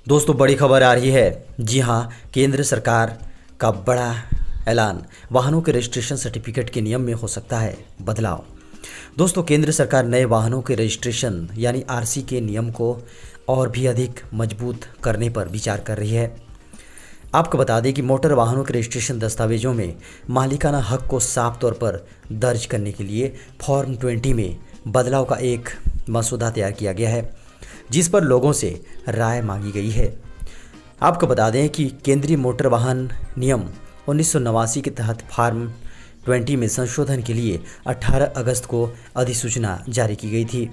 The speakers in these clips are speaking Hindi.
दोस्तों बड़ी खबर आ रही है। जी हाँ, केंद्र सरकार का बड़ा ऐलान। वाहनों के रजिस्ट्रेशन सर्टिफिकेट के नियम में हो सकता है बदलाव। दोस्तों केंद्र सरकार नए वाहनों के रजिस्ट्रेशन यानी आरसी के नियम को और भी अधिक मजबूत करने पर विचार कर रही है। आपको बता दें कि मोटर वाहनों के रजिस्ट्रेशन दस्तावेजों में मालिकाना हक को साफ तौर पर दर्ज करने के लिए फॉर्म 20 में बदलाव का एक मसौदा तैयार किया गया है, जिस पर लोगों से राय मांगी गई है। आपको बता दें कि केंद्रीय मोटर वाहन नियम 1989 के तहत फॉर्म 20 में संशोधन के लिए 18 अगस्त को अधिसूचना जारी की गई थी।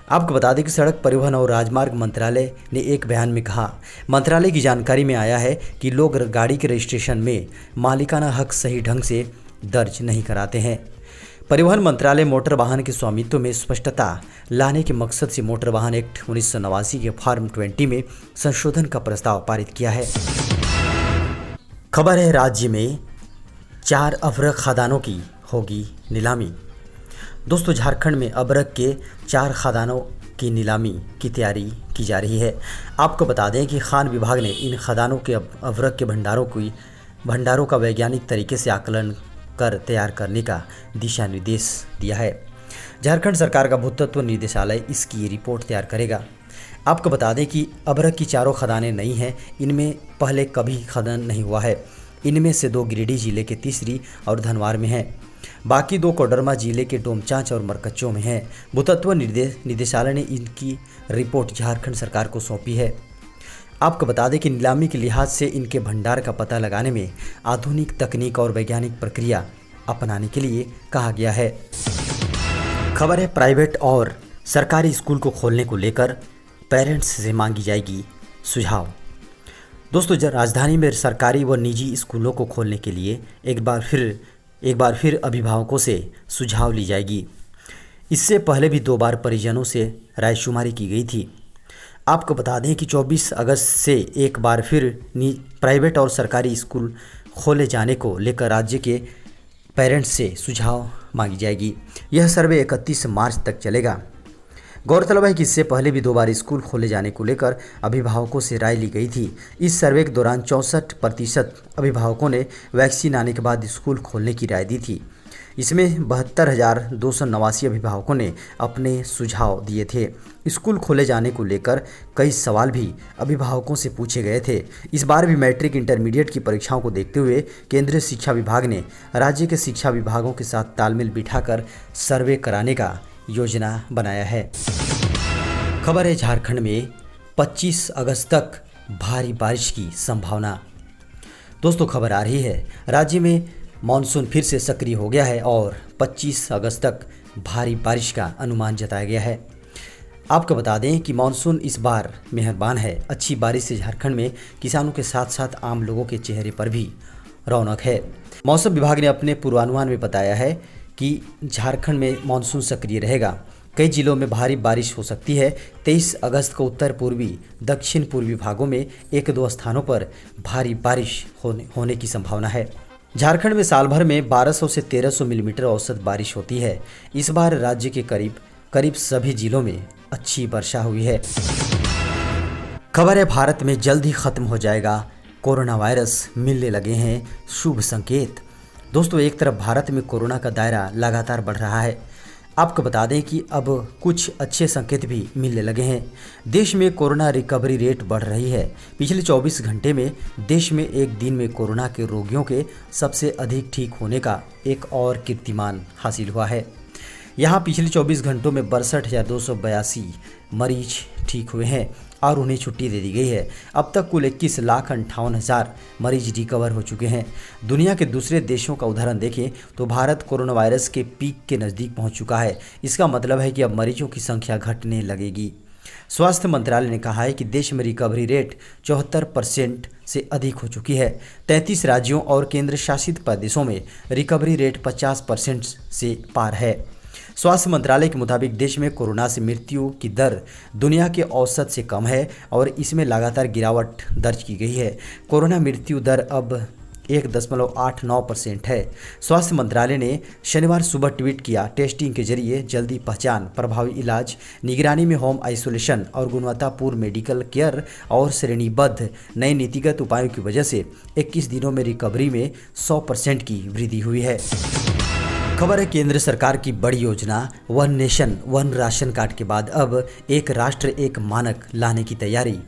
आपको बता दें कि सड़क परिवहन और राजमार्ग मंत्रालय ने एक बयान में कहा, मंत्रालय की जानकारी में आया है कि लोग गाड़ी के रजिस्ट्रेशन में मालिकाना हक सही ढंग से दर्ज नहीं कराते हैं। परिवहन मंत्रालय मोटर वाहन के स्वामित्व में स्पष्टता लाने के मकसद से मोटर वाहन एक्ट 1989 के फॉर्म 20 में संशोधन का प्रस्ताव पारित किया है। खबर है, राज्य में 4 अवरक खदानों की होगी नीलामी। दोस्तों झारखंड में अबरक के 4 खदानों की नीलामी की तैयारी की जा रही है। आपको बता दें कि खान विभाग ने इन खदानों के अबरक के भंडारों का वैज्ञानिक तरीके से आकलन कर तैयार करने का दिशा निर्देश दिया है। झारखंड सरकार का भूतत्व निदेशालय इसकी रिपोर्ट तैयार करेगा। आपको बता दें कि अबरक की 4 खदानें नई हैं, इनमें पहले कभी खनन नहीं हुआ है। इनमें से 2 गिरिडीह जिले के तीसरी और धनवार में हैं, बाकी 2 कोडरमा जिले के डोमचांच और मरकच्चों में हैं। भूतत्व निदेशालय ने इनकी रिपोर्ट झारखंड सरकार को सौंपी है। आपको बता दें कि नीलामी के लिहाज से इनके भंडार का पता लगाने में आधुनिक तकनीक और वैज्ञानिक प्रक्रिया अपनाने के लिए कहा गया है। खबर है, प्राइवेट और सरकारी स्कूल को खोलने को लेकर पेरेंट्स से मांगी जाएगी सुझाव। दोस्तों राजधानी में सरकारी व निजी स्कूलों को खोलने के लिए एक बार फिर अभिभावकों से सुझाव ली जाएगी। इससे पहले भी 2 बार परिजनों से रायशुमारी की गई थी। आपको बता दें कि 24 अगस्त से एक बार फिर प्राइवेट और सरकारी स्कूल खोले जाने को लेकर राज्य के पेरेंट्स से सुझाव मांगी जाएगी। यह सर्वे 31 मार्च तक चलेगा। गौरतलब है कि इससे पहले भी 2 बार स्कूल खोले जाने को लेकर अभिभावकों से राय ली गई थी। इस सर्वे के दौरान 64% अभिभावकों ने वैक्सीन आने के बाद स्कूल खोलने की राय दी थी। इसमें 72,289 अभिभावकों ने अपने सुझाव दिए थे। स्कूल खोले जाने को लेकर कई सवाल भी अभिभावकों से पूछे गए थे। इस बार भी मैट्रिक इंटरमीडिएट की परीक्षाओं को देखते हुए केंद्रीय शिक्षा विभाग ने राज्य के शिक्षा विभागों के साथ तालमेल बिठाकर सर्वे कराने का योजना बनाया है। खबर है, झारखंड में 25 अगस्त तक भारी बारिश की संभावना। दोस्तों खबर आ रही है, राज्य में मानसून फिर से सक्रिय हो गया है और 25 अगस्त तक भारी बारिश का अनुमान जताया गया है। आपको बता दें कि मानसून इस बार मेहरबान है। अच्छी बारिश से झारखंड में किसानों के साथ साथ आम लोगों के चेहरे पर भी रौनक है। मौसम विभाग ने अपने पूर्वानुमान में बताया है कि झारखंड में मानसून सक्रिय रहेगा। कई जिलों में भारी बारिश हो सकती है। 23 अगस्त को उत्तर पूर्वी दक्षिण पूर्वी भागों में 1-2 स्थानों पर भारी बारिश होने की संभावना है। झारखंड में साल भर में 1200 से 1300 मिलीमीटर औसत बारिश होती है। इस बार राज्य के करीब सभी जिलों में अच्छी वर्षा हुई है। खबर है, भारत में जल्द ही खत्म हो जाएगा कोरोना वायरस, मिलने लगे हैं शुभ संकेत। दोस्तों एक तरफ भारत में कोरोना का दायरा लगातार बढ़ रहा है। आपको बता दें कि अब कुछ अच्छे संकेत भी मिलने लगे हैं। देश में कोरोना रिकवरी रेट बढ़ रही है। पिछले 24 घंटे में देश में एक दिन में कोरोना के रोगियों के सबसे अधिक ठीक होने का एक और कीर्तिमान हासिल हुआ है। यहाँ पिछले 24 घंटों में 62,282 मरीज ठीक हुए हैं और उन्हें छुट्टी दे दी गई है। अब तक कुल 21,58,000 मरीज रिकवर हो चुके हैं। दुनिया के दूसरे देशों का उदाहरण देखें तो भारत कोरोना वायरस के पीक के नज़दीक पहुंच चुका है। इसका मतलब है कि अब मरीजों की संख्या घटने लगेगी। स्वास्थ्य मंत्रालय ने कहा है कि देश में रिकवरी रेट 74% से अधिक हो चुकी है। 33 राज्यों और केंद्र शासित प्रदेशों में रिकवरी रेट 50% से पार है। स्वास्थ्य मंत्रालय के मुताबिक देश में कोरोना से मृत्यु की दर दुनिया के औसत से कम है और इसमें लगातार गिरावट दर्ज की गई है। कोरोना मृत्यु दर अब 1.89% है। स्वास्थ्य मंत्रालय ने शनिवार सुबह ट्वीट किया, टेस्टिंग के जरिए जल्दी पहचान, प्रभावी इलाज, निगरानी में होम आइसोलेशन और गुणवत्तापूर्ण मेडिकल केयर और श्रेणीबद्ध नए नीतिगत उपायों की वजह से 21 दिनों में रिकवरी में 100% की वृद्धि हुई है। खबर है केंद्र सरकार की बड़ी योजना one nation one ration card के बाद अब एक राष्ट्र एक मानक लाने की तैयारी।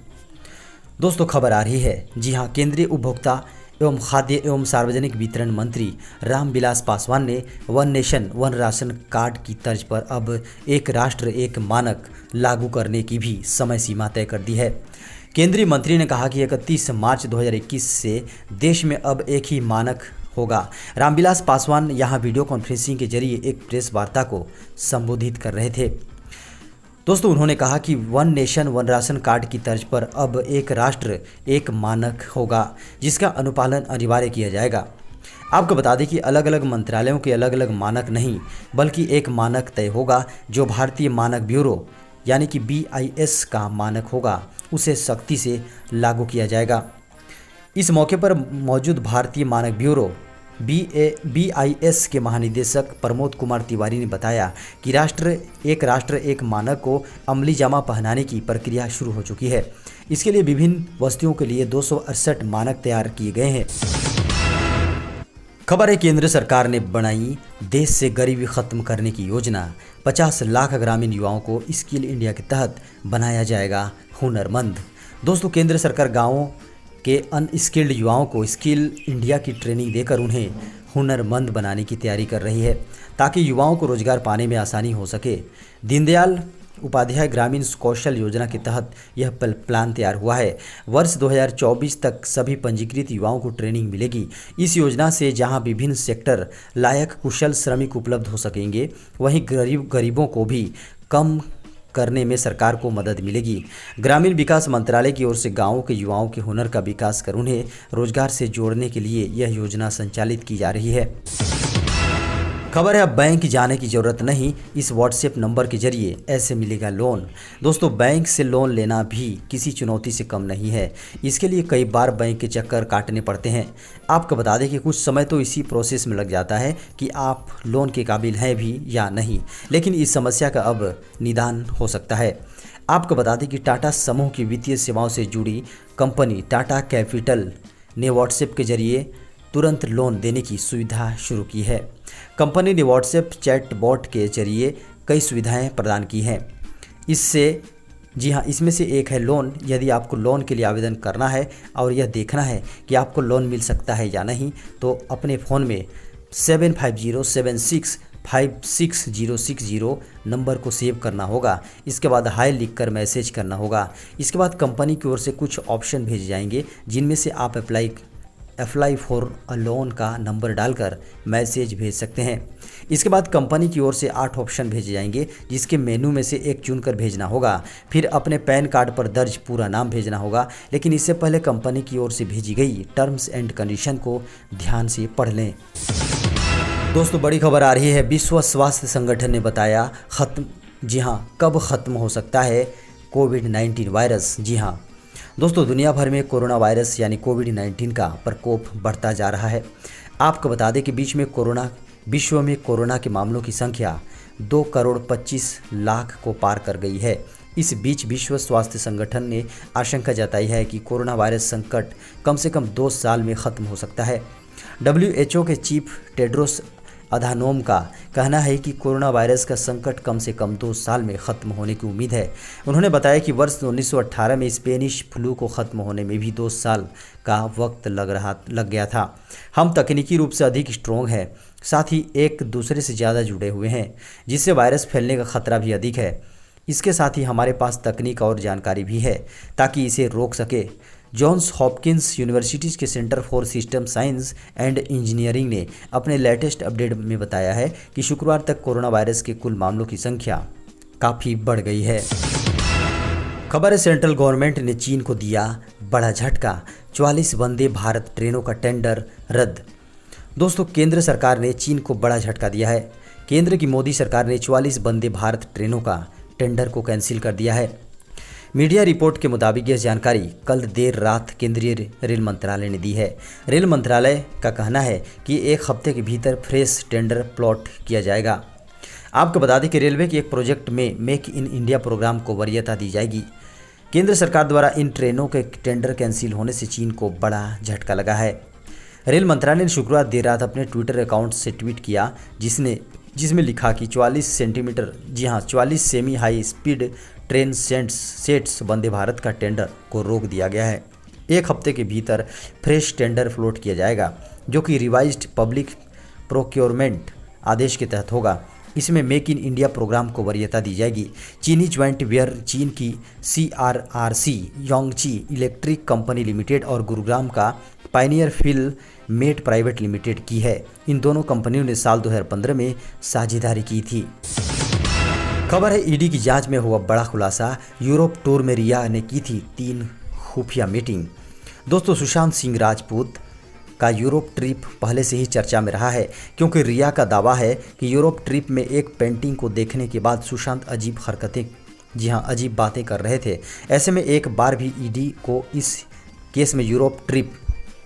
दोस्तों खबर आ रही है, जी हां, केंद्रीय उपभोक्ता एवं खाद्य एवं सार्वजनिक वितरण मंत्री रामविलास पासवान ने one nation one ration card की तर्ज पर अब एक राष्ट्र एक मानक लागू करने की भी समय सीमा तय कर दी है। केंद्रीय मंत्री ने कहा कि 31 मार्च 2021 से देश में अब एक ही मानक होगा। रामविलास पासवान यहां वीडियो कॉन्फ्रेंसिंग के जरिए एक प्रेस वार्ता को संबोधित कर रहे थे। दोस्तों उन्होंने कहा कि one nation one ration card की तर्ज पर अब एक राष्ट्र एक मानक होगा, जिसका अनुपालन अनिवार्य किया जाएगा। आपको बता दें कि अलग अलग मंत्रालयों के अलग अलग मानक नहीं, बल्कि एक मानक तय होगा जो भारतीय मानक ब्यूरो यानी कि BIS का मानक होगा, उसे सख्ती से लागू किया जाएगा। इस मौके पर मौजूद भारतीय मानक ब्यूरो BIS के महानिदेशक प्रमोद कुमार तिवारी ने बताया कि राष्ट्र एक मानक को अमली जामा पहनाने की प्रक्रिया शुरू हो चुकी है। इसके लिए विभिन्न वस्तुओं के लिए 268 मानक तैयार किए गए हैं। खबर है केंद्र सरकार ने बनाई देश से गरीबी खत्म करने की योजना। 50 लाख ग्रामीण युवाओं को स्किल इंडिया के तहत बनाया जाएगा हुनरमंद। दोस्तों केंद्र सरकार गाँवों के अनस्किल्ड युवाओं को स्किल इंडिया की ट्रेनिंग देकर उन्हें हुनरमंद बनाने की तैयारी कर रही है, ताकि युवाओं को रोजगार पाने में आसानी हो सके। दीनदयाल उपाध्याय ग्रामीण कौशल योजना के तहत यह प्लान तैयार हुआ है। वर्ष 2024 तक सभी पंजीकृत युवाओं को ट्रेनिंग मिलेगी। इस योजना से जहां विभिन्न सेक्टर लायक कुशल श्रमिक उपलब्ध हो सकेंगे, वहीं गरीबों को भी कम करने में सरकार को मदद मिलेगी। ग्रामीण विकास मंत्रालय की ओर से गांवों के युवाओं के हुनर का विकास कर उन्हें रोजगार से जोड़ने के लिए यह योजना संचालित की जा रही है। खबर है अब बैंक जाने की ज़रूरत नहीं, इस व्हाट्सएप नंबर के जरिए ऐसे मिलेगा लोन। दोस्तों बैंक से लोन लेना भी किसी चुनौती से कम नहीं है। इसके लिए कई बार बैंक के चक्कर काटने पड़ते हैं। आपको बता दें कि कुछ समय तो इसी प्रोसेस में लग जाता है कि आप लोन के काबिल हैं भी या नहीं, लेकिन इस समस्या का अब निदान हो सकता है। आपको बता दें कि टाटा समूह की वित्तीय सेवाओं से जुड़ी कंपनी टाटा कैपिटल ने व्हाट्सएप के जरिए तुरंत लोन देने की सुविधा शुरू की है। कंपनी ने व्हाट्सएप चैटबॉट के जरिए कई सुविधाएं प्रदान की हैं। इसमें से एक है लोन। यदि आपको लोन के लिए आवेदन करना है और यह देखना है कि आपको लोन मिल सकता है या नहीं, तो अपने फ़ोन में 7507656060 नंबर को सेव करना होगा। इसके बाद हाय लिखकर मैसेज करना होगा। इसके बाद कंपनी की ओर से कुछ ऑप्शन भेजे जाएंगे, जिनमें से आप अप्लाई फॉर अ लोन का नंबर डालकर मैसेज भेज सकते हैं। इसके बाद कंपनी की ओर से 8 ऑप्शन भेजे जाएंगे, जिसके मेनू में से एक चुनकर भेजना होगा। फिर अपने पैन कार्ड पर दर्ज पूरा नाम भेजना होगा, लेकिन इससे पहले कंपनी की ओर से भेजी गई टर्म्स एंड कंडीशन को ध्यान से पढ़ लें। दोस्तों बड़ी खबर आ रही है, विश्व स्वास्थ्य संगठन ने बताया कब खत्म हो सकता है कोविड-19 वायरस। जी हाँ दोस्तों, दुनिया भर में कोरोना वायरस यानी कोविड-19 का प्रकोप बढ़ता जा रहा है। आपको बता दें कि विश्व में कोरोना के मामलों की संख्या 2,25,00,000 को पार कर गई है। इस बीच विश्व स्वास्थ्य संगठन ने आशंका जताई है कि कोरोना वायरस संकट कम से कम 2 साल में ख़त्म हो सकता है। WHO के चीफ टेड्रोस अधानोम का कहना है कि कोरोना वायरस का संकट कम से कम 2 साल में ख़त्म होने की उम्मीद है। उन्होंने बताया कि वर्ष 1918 में स्पेनिश फ्लू को ख़त्म होने में भी 2 साल का वक्त लग गया था। हम तकनीकी रूप से अधिक स्ट्रॉन्ग हैं, साथ ही एक दूसरे से ज़्यादा जुड़े हुए हैं, जिससे वायरस फैलने का खतरा भी अधिक है। इसके साथ ही हमारे पास तकनीक और जानकारी भी है ताकि इसे रोक सके। जॉन्स हॉपकिंस यूनिवर्सिटी के centre for system science and engineering ने अपने लेटेस्ट अपडेट में बताया है कि शुक्रवार तक कोरोना वायरस के कुल मामलों की संख्या काफ़ी बढ़ गई है। खबर है सेंट्रल गवर्नमेंट ने चीन को दिया बड़ा झटका, 44 वंदे भारत ट्रेनों का टेंडर रद्द। दोस्तों केंद्र सरकार ने चीन को बड़ा झटका दिया है। केंद्र की मोदी सरकार ने 44 वंदे भारत ट्रेनों का टेंडर को कैंसिल कर दिया है। मीडिया रिपोर्ट के मुताबिक यह जानकारी कल देर रात केंद्रीय रेल मंत्रालय ने दी है। रेल मंत्रालय का कहना है कि एक हफ्ते के भीतर फ्रेश टेंडर प्लॉट किया जाएगा। आपको बता दें कि रेलवे के एक प्रोजेक्ट में मेक इन इंडिया प्रोग्राम को वरीयता दी जाएगी। केंद्र सरकार द्वारा इन ट्रेनों के टेंडर कैंसिल होने से चीन को बड़ा झटका लगा है। रेल मंत्रालय ने शुक्रवार देर रात अपने ट्विटर अकाउंट से ट्वीट किया जिसमें लिखा कि 44 centimetre 44 semi high speed train sets Vande Bharat का टेंडर को रोक दिया गया है। एक हफ्ते के भीतर फ्रेश टेंडर फ्लोट किया जाएगा, जो कि रिवाइज्ड पब्लिक प्रोक्योरमेंट आदेश के तहत होगा। इसमें मेक इन इंडिया प्रोग्राम को वरीयता दी जाएगी। चीनी ज्वाइंट वेयर चीन की CRRC योंगची इलेक्ट्रिक कंपनी लिमिटेड और गुरुग्राम का पायनियर फिल्मेट प्राइवेट लिमिटेड की है। इन दोनों कंपनियों ने साल 2015 में साझेदारी की थी। खबर है ईडी की जांच में हुआ बड़ा खुलासा। यूरोप टूर में रिया ने की थी 3 खुफिया मीटिंग। दोस्तों, सुशांत सिंह राजपूत का यूरोप ट्रिप पहले से ही चर्चा में रहा है, क्योंकि रिया का दावा है कि यूरोप ट्रिप में एक पेंटिंग को देखने के बाद सुशांत अजीब हरकतें, अजीब बातें कर रहे थे। ऐसे में एक बार भी ईडी को इस केस में यूरोप ट्रिप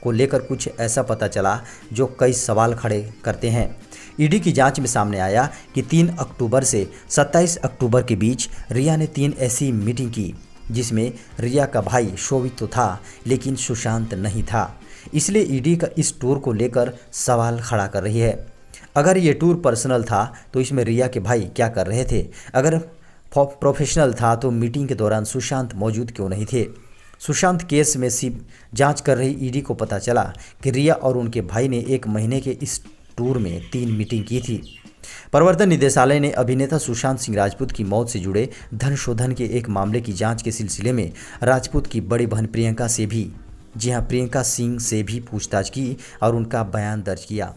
को लेकर कुछ ऐसा पता चला जो कई सवाल खड़े करते हैं। ईडी की जांच में सामने आया कि 3 अक्टूबर से 27 अक्टूबर के बीच रिया ने 3 ऐसी मीटिंग की जिसमें रिया का भाई शोविक तो था, लेकिन सुशांत नहीं था। इसलिए ईडी का इस टूर को लेकर सवाल खड़ा कर रही है। अगर ये टूर पर्सनल था तो इसमें रिया के भाई क्या कर रहे थे? अगर प्रोफेशनल था तो मीटिंग के दौरान सुशांत मौजूद क्यों नहीं थे? सुशांत केस में सिर्फ जांच कर रही ईडी को पता चला कि रिया और उनके भाई ने 1 महीने के इस टूर में 3 मीटिंग की थी। प्रवर्तन निदेशालय ने अभिनेता सुशांत सिंह राजपूत की मौत से जुड़े धन शोधन के एक मामले की जांच के सिलसिले में राजपूत की बड़ी बहन प्रियंका सिंह से भी पूछताछ की और उनका बयान दर्ज किया।